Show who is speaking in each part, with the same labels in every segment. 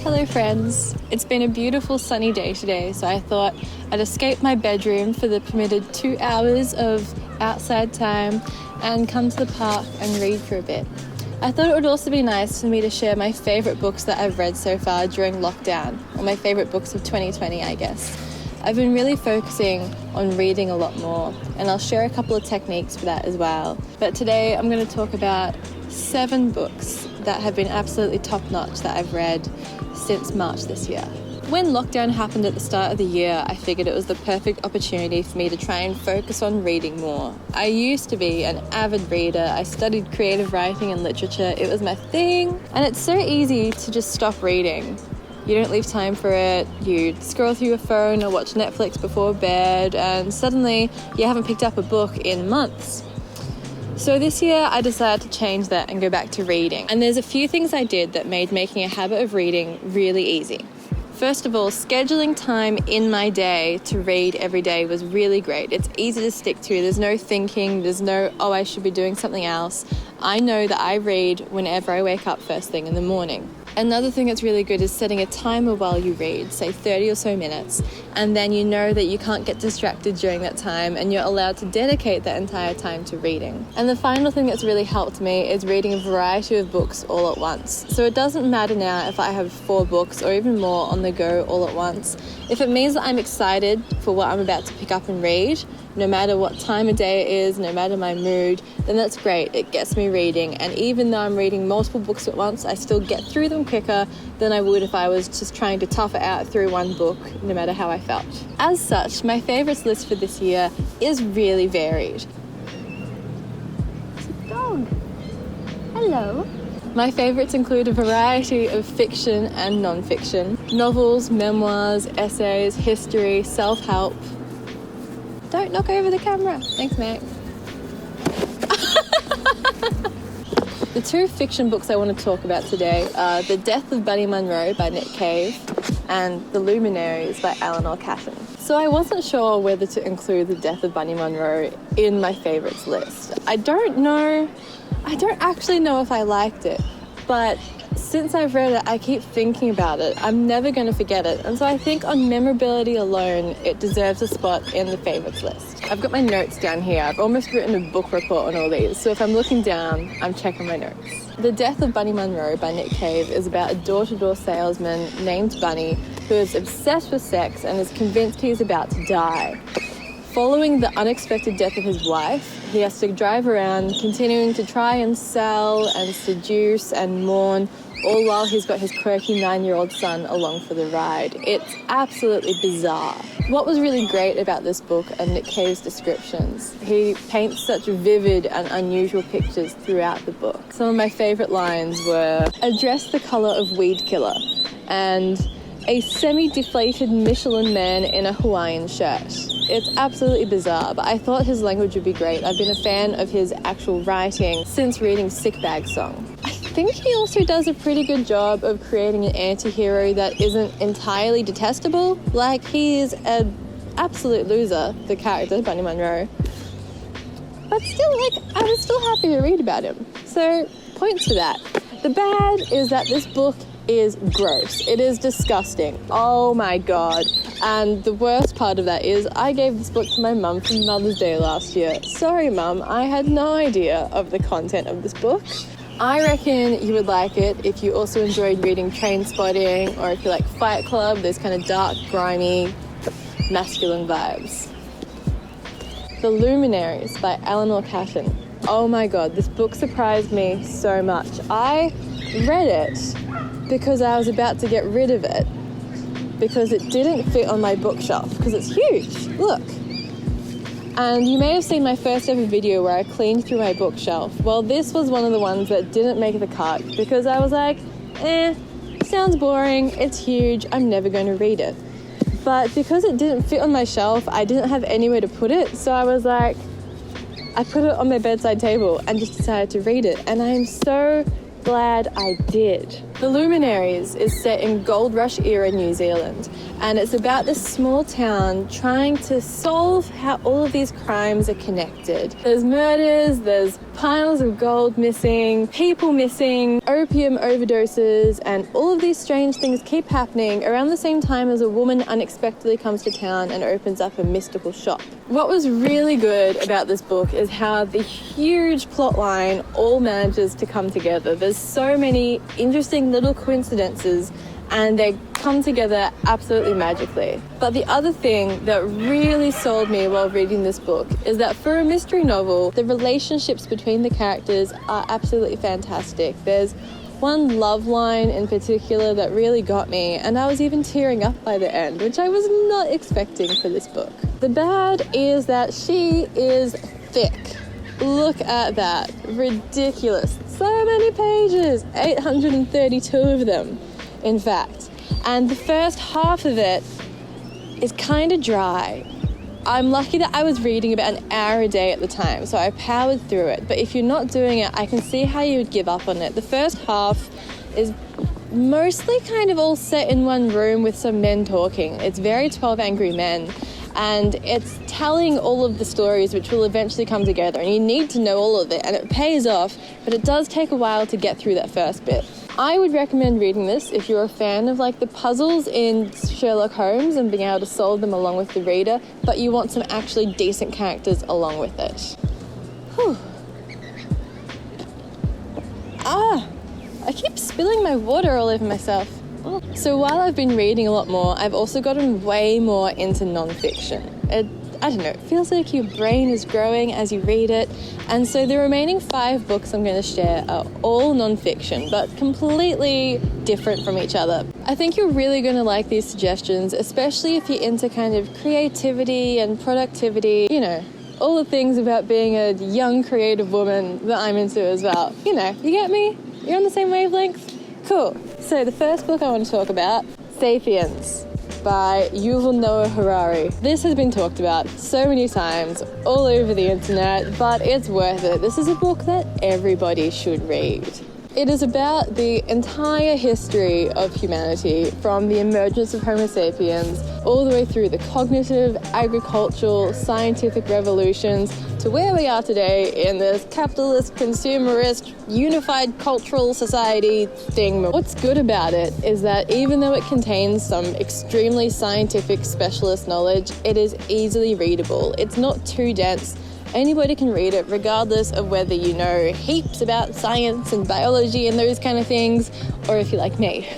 Speaker 1: Hello friends, it's been a beautiful sunny day today, so I thought I'd escape my bedroom for the permitted 2 hours of outside time and come to the park and read for a bit. I thought it would also be nice for me to share my favourite books that I've read so far during lockdown, or my favourite books of 2020 I guess. I've been really focusing on reading a lot more, and I'll share a couple of techniques for that as well. But today I'm going to talk about 7 books that have been absolutely top-notch that I've read since March this year. When lockdown happened at the start of the year, I figured it was the perfect opportunity for me to try and focus on reading more. I used to be an avid reader. I studied creative writing and literature. It was my thing. And it's so easy to just stop reading. You don't leave time for it. You scroll through your phone or watch Netflix before bed, and suddenly you haven't picked up a book in months. So this year I decided to change that and go back to reading. And there's a few things I did that made making a habit of reading really easy. First of all, scheduling time in my day to read every day was really great. It's easy to stick to. There's no thinking. There's no, oh, I should be doing something else. I know that I read whenever I wake up first thing in the morning. Another thing that's really good is setting a timer while you read, say 30 or so minutes, and then you know that you can't get distracted during that time and you're allowed to dedicate that entire time to reading. And the final thing that's really helped me is reading a variety of books all at once. So it doesn't matter now if I have 4 books or even more on the go all at once. If it means that I'm excited for what I'm about to pick up and read, no matter what time of day it is, no matter my mood, then that's great. It gets me reading. And even though I'm reading multiple books at once, I still get through them quicker than I would if I was just trying to tough it out through one book, no matter how I felt. As such, my favourites list for this year is really varied. It's a dog. Hello. My favourites include a variety of fiction and non-fiction, novels, memoirs, essays, history, self-help. Don't knock over the camera. Thanks, mate. The 2 fiction books I want to talk about today are The Death of Bunny Munro by Nick Cave and The Luminaries by Eleanor Catton. So I wasn't sure whether to include The Death of Bunny Munro in my favourites list. I don't actually know if I liked it, but since I've read it, I keep thinking about it. I'm never going to forget it. And so I think on memorability alone, it deserves a spot in the favourites list. I've got my notes down here. I've almost written a book report on all these. So if I'm looking down, I'm checking my notes. The Death of Bunny Munro by Nick Cave is about a door-to-door salesman named Bunny who is obsessed with sex and is convinced he is about to die. Following the unexpected death of his wife, he has to drive around continuing to try and sell and seduce and mourn, all while he's got his quirky 9-year-old son along for the ride. It's absolutely bizarre. What was really great about this book are Nick Cave's descriptions. He paints such vivid and unusual pictures throughout the book. Some of my favourite lines were, "Address the colour of weed killer," and "a semi-deflated Michelin man in a Hawaiian shirt." It's absolutely bizarre, but I thought his language would be great. I've been a fan of his actual writing since reading Sick Bag Song. I think he also does a pretty good job of creating an anti-hero that isn't entirely detestable. Like, he is an absolute loser, the character, Bunny Munro. But still, I was still happy to read about him. So, points for that. The bad is that this book is gross. It is disgusting. Oh my god. And the worst part of that is I gave this book to my mum for Mother's Day last year. Sorry, Mum, I had no idea of the content of this book. I reckon you would like it if you also enjoyed reading Trainspotting, or if you like Fight Club, those kind of dark, grimy, masculine vibes. The Luminaries by Eleanor Catton. Oh my god, this book surprised me so much. I read it because I was about to get rid of it because it didn't fit on my bookshelf because it's huge. Look. And you may have seen my first ever video where I cleaned through my bookshelf. Well, this was one of the ones that didn't make the cut because I was like, sounds boring, it's huge, I'm never going to read it. But because it didn't fit on my shelf, I didn't have anywhere to put it, so I was like, I put it on my bedside table and just decided to read it, and I'm so glad I did. The Luminaries is set in Gold Rush era New Zealand, and it's about this small town trying to solve how all of these crimes are connected. There's murders, there's piles of gold missing, people missing, opium overdoses, and all of these strange things keep happening around the same time as a woman unexpectedly comes to town and opens up a mystical shop. What was really good about this book is how the huge plot line all manages to come together. There's so many interesting little coincidences and they come together absolutely magically. But the other thing that really sold me while reading this book is that for a mystery novel, the relationships between the characters are absolutely fantastic. There's one love line in particular that really got me, and I was even tearing up by the end, which I was not expecting for this book. The bad is that she is thick. Look at that. Ridiculous. So many pages. 832 of them, in fact. And the first half of it is kind of dry. I'm lucky that I was reading about an hour a day at the time, so I powered through it. But if you're not doing it, I can see how you would give up on it. The first half is mostly kind of all set in one room with some men talking. It's very 12 Angry Men. And it's telling all of the stories which will eventually come together, and you need to know all of it, and it pays off, but it does take a while to get through that first bit. I would recommend reading this if you're a fan of like the puzzles in Sherlock Holmes and being able to solve them along with the reader, but you want some actually decent characters along with it. Whew. I keep spilling my water all over myself. So while I've been reading a lot more, I've also gotten way more into non-fiction. I don't know, it feels like your brain is growing as you read it. And so the remaining 5 books I'm going to share are all non-fiction, but completely different from each other. I think you're really going to like these suggestions, especially if you're into kind of creativity and productivity, you know, all the things about being a young creative woman that I'm into as well. You know, you get me? You're on the same wavelength? Cool. So the first book I want to talk about, Sapiens by Yuval Noah Harari. This has been talked about so many times all over the internet, but it's worth it. This is a book that everybody should read. It is about the entire history of humanity, from the emergence of Homo sapiens all the way through the cognitive, agricultural, scientific revolutions to where we are today in this capitalist, consumerist, unified cultural society thing. What's good about it is that even though it contains some extremely scientific specialist knowledge, it is easily readable. It's not too dense. Anybody can read it, regardless of whether you know heaps about science and biology and those kind of things, or if you're like me.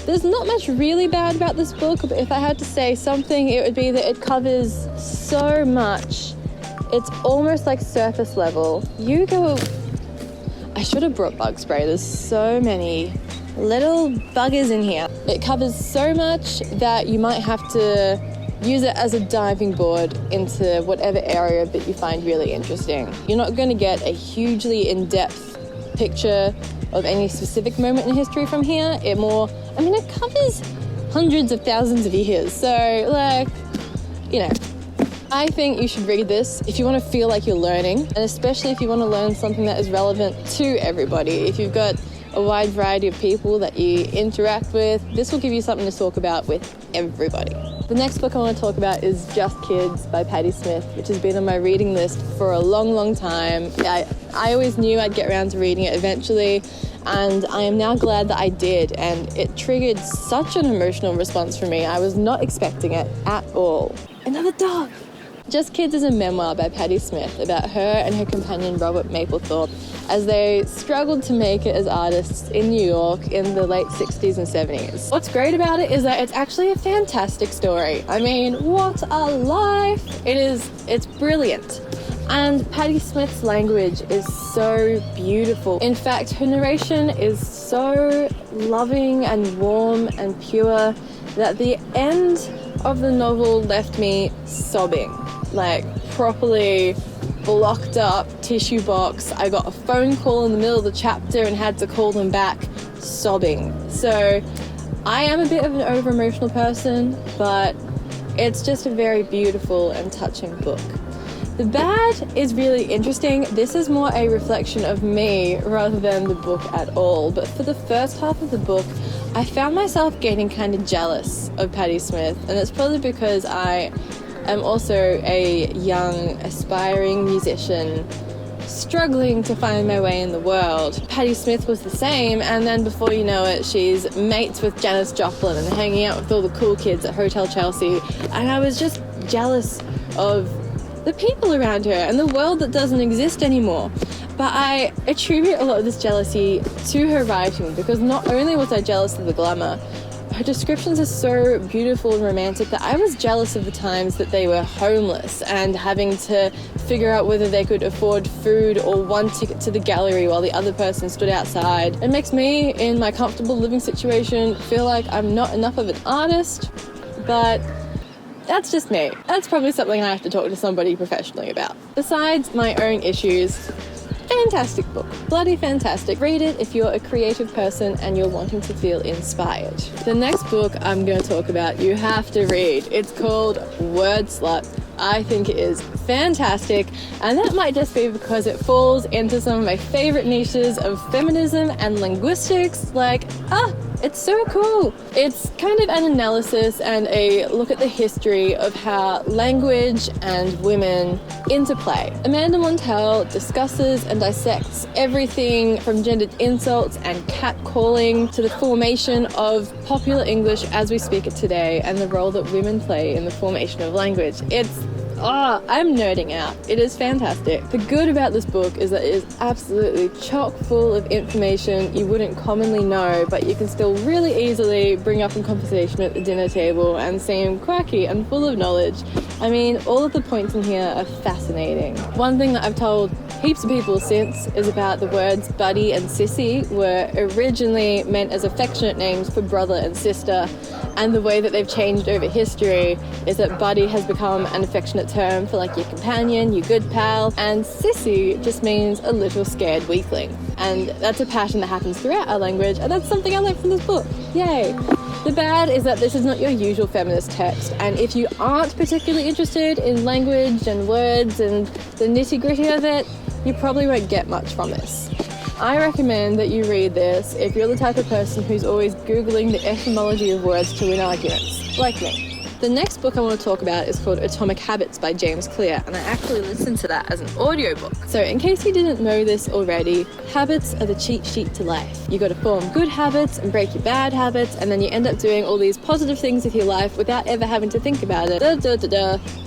Speaker 1: There's not much really bad about this book, but if I had to say something, it would be that it covers so much. It's almost like surface level. I should have brought bug spray. There's so many little buggers in here. It covers so much that you might have to use it as a diving board into whatever area that you find really interesting. You're not going to get a hugely in-depth picture of any specific moment in history from here. It covers hundreds of thousands of years. So, I think you should read this if you want to feel like you're learning, and especially if you want to learn something that is relevant to everybody. If you've got a wide variety of people that you interact with, this will give you something to talk about with everybody. The next book I want to talk about is Just Kids by Patti Smith, which has been on my reading list for a long, long time. I always knew I'd get around to reading it eventually, and I am now glad that I did, and it triggered such an emotional response from me. I was not expecting it at all. Another dog! Just Kids is a memoir by Patti Smith about her and her companion Robert Mapplethorpe as they struggled to make it as artists in New York in the late 60s and 70s. What's great about it is that it's actually a fantastic story. I mean, what a life! It's brilliant. And Patti Smith's language is so beautiful. In fact, her narration is so loving and warm and pure that the end of the novel left me sobbing, like properly blocked up tissue box. I got a phone call in the middle of the chapter and had to call them back, sobbing. So I am a bit of an over-emotional person, but it's just a very beautiful and touching book. The bad is really interesting. This is more a reflection of me rather than the book at all. But for the first half of the book, I found myself getting kind of jealous of Patti Smith. And it's probably because I am also a young, aspiring musician struggling to find my way in the world. Patti Smith was the same, and then before you know it, she's mates with Janis Joplin and hanging out with all the cool kids at Hotel Chelsea. And I was just jealous of the people around her and the world that doesn't exist anymore. But I attribute a lot of this jealousy to her writing, because not only was I jealous of the glamour, her descriptions are so beautiful and romantic that I was jealous of the times that they were homeless and having to figure out whether they could afford food or one ticket to the gallery while the other person stood outside. It makes me, in my comfortable living situation, feel like I'm not enough of an artist, but that's just me. That's probably something I have to talk to somebody professionally about. Besides my own issues, fantastic book. Bloody fantastic. Read it if you're a creative person and you're wanting to feel inspired. The next book I'm going to talk about, you have to read. It's called Wordslut. I think it is fantastic, and that might just be because it falls into some of my favorite niches of feminism and linguistics. It's so cool. It's kind of an analysis and a look at the history of how language and women interplay. Amanda Montell discusses and dissects everything from gendered insults and catcalling to the formation of popular English as we speak it today and the role that women play in the formation of language. I'm nerding out. It is fantastic. The good about this book is that it is absolutely chock full of information you wouldn't commonly know, but you can still really easily bring up in conversation at the dinner table and seem quirky and full of knowledge. I mean, all of the points in here are fascinating. One thing that I've told heaps of people since is about the words buddy and sissy were originally meant as affectionate names for brother and sister, and the way that they've changed over history is that buddy has become an affectionate term for like your companion, your good pal, and sissy just means a little scared weakling. And that's a pattern that happens throughout our language, and that's something I learned from this book. Yay! The bad is that this is not your usual feminist text, and if you aren't particularly interested in language and words and the nitty-gritty of it, you probably won't get much from this. I recommend that you read this if you're the type of person who's always Googling the etymology of words to win arguments, like me. The next book I want to talk about is called Atomic Habits by James Clear, and I actually listened to that as an audiobook. So in case you didn't know this already, habits are the cheat sheet to life. You got to form good habits and break your bad habits, and then you end up doing all these positive things with your life without ever having to think about it.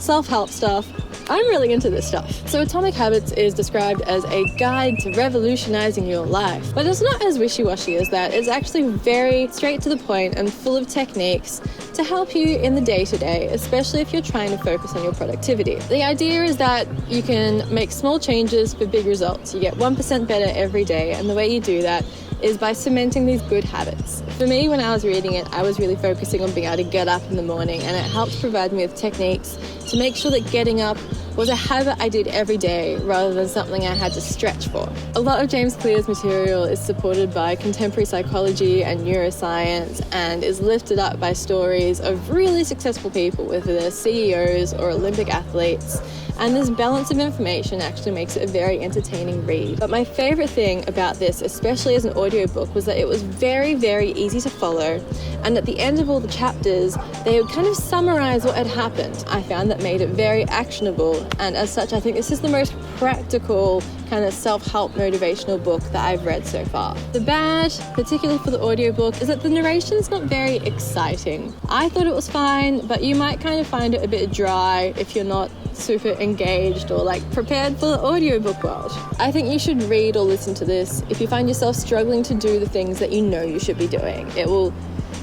Speaker 1: Self-help stuff. I'm really into this stuff. So Atomic Habits is described as a guide to revolutionizing your life, but it's not as wishy-washy as that. It's actually very straight to the point and full of techniques to help you in the day-to-day, especially if you're trying to focus on your productivity. The idea is that you can make small changes for big results. You get 1% better every day, and the way you do that is by cementing these good habits. For me, when I was reading it, I was really focusing on being able to get up in the morning, and it helped provide me with techniques to make sure that getting up was a habit I did every day rather than something I had to stretch for. A lot of James Clear's material is supported by contemporary psychology and neuroscience and is lifted up by stories of really successful people, whether they're CEOs or Olympic athletes. And this balance of information actually makes it a very entertaining read. But my favorite thing about this, especially as an audiobook, was that it was very, very easy to follow. And at the end of all the chapters, they would kind of summarize what had happened. I found that made it very actionable. And as such, I think this is the most practical kind of self-help motivational book that I've read so far. The bad, particularly for the audiobook, is that the narration's not very exciting. I thought it was fine, but you might kind of find it a bit dry if you're not super engaged or like prepared for the audiobook world. I think you should read or listen to this if you find yourself struggling to do the things that you know you should be doing. It will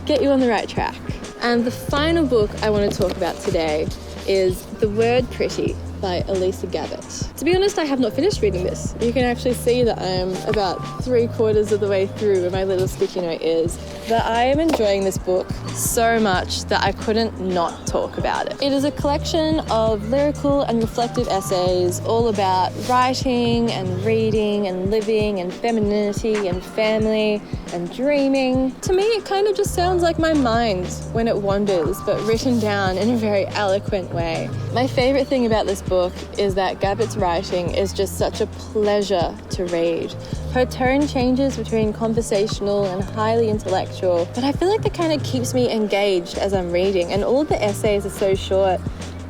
Speaker 1: get you on the right track. And the final book I want to talk about today is The Word Pretty by Elisa Gabbert. To be honest, I have not finished reading this. You can actually see that I am about 3/4 of the way through with my little sticky note is. But I am enjoying this book so much that I couldn't not talk about it. It is a collection of lyrical and reflective essays all about writing and reading and living and femininity and family and dreaming. To me, it kind of just sounds like my mind when it wanders, but written down in a very eloquent way. My favourite thing about this book is that Gabbert's writing is just such a pleasure to read. Her tone changes between conversational and highly intellectual, but I feel like that kind of keeps me engaged as I'm reading, and all of the essays are so short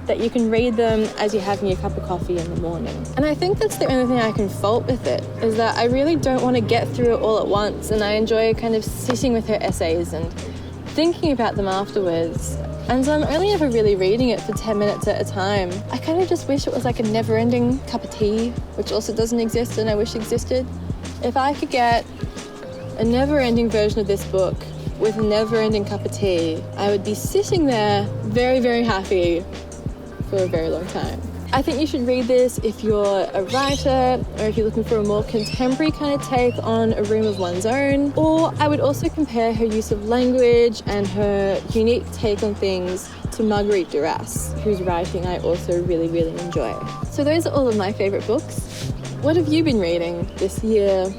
Speaker 1: that you can read them as you're having your cup of coffee in the morning. And I think that's the only thing I can fault with it, is that I really don't want to get through it all at once, and I enjoy kind of sitting with her essays and thinking about them afterwards. And so I'm only ever really reading it for 10 minutes at a time. I kind of just wish it was like a never-ending cup of tea, which also doesn't exist and I wish existed. If I could get a never-ending version of this book with a never-ending cup of tea, I would be sitting there very, very happy for a very long time. I think you should read this if you're a writer or if you're looking for a more contemporary kind of take on a room of one's own. Or I would also compare her use of language and her unique take on things to Marguerite Duras, whose writing I also really, really enjoy. So those are all of my favourite books. What have you been reading this year?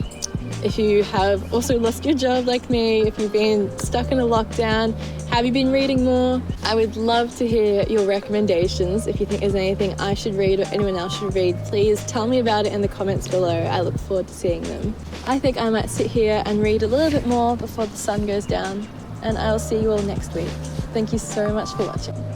Speaker 1: If you have also lost your job like me, if you've been stuck in a lockdown, have you been reading more? I would love to hear your recommendations. If you think there's anything I should read or anyone else should read, please tell me about it in the comments below. I look forward to seeing them. I think I might sit here and read a little bit more before the sun goes down, and I'll see you all next week. Thank you so much for watching.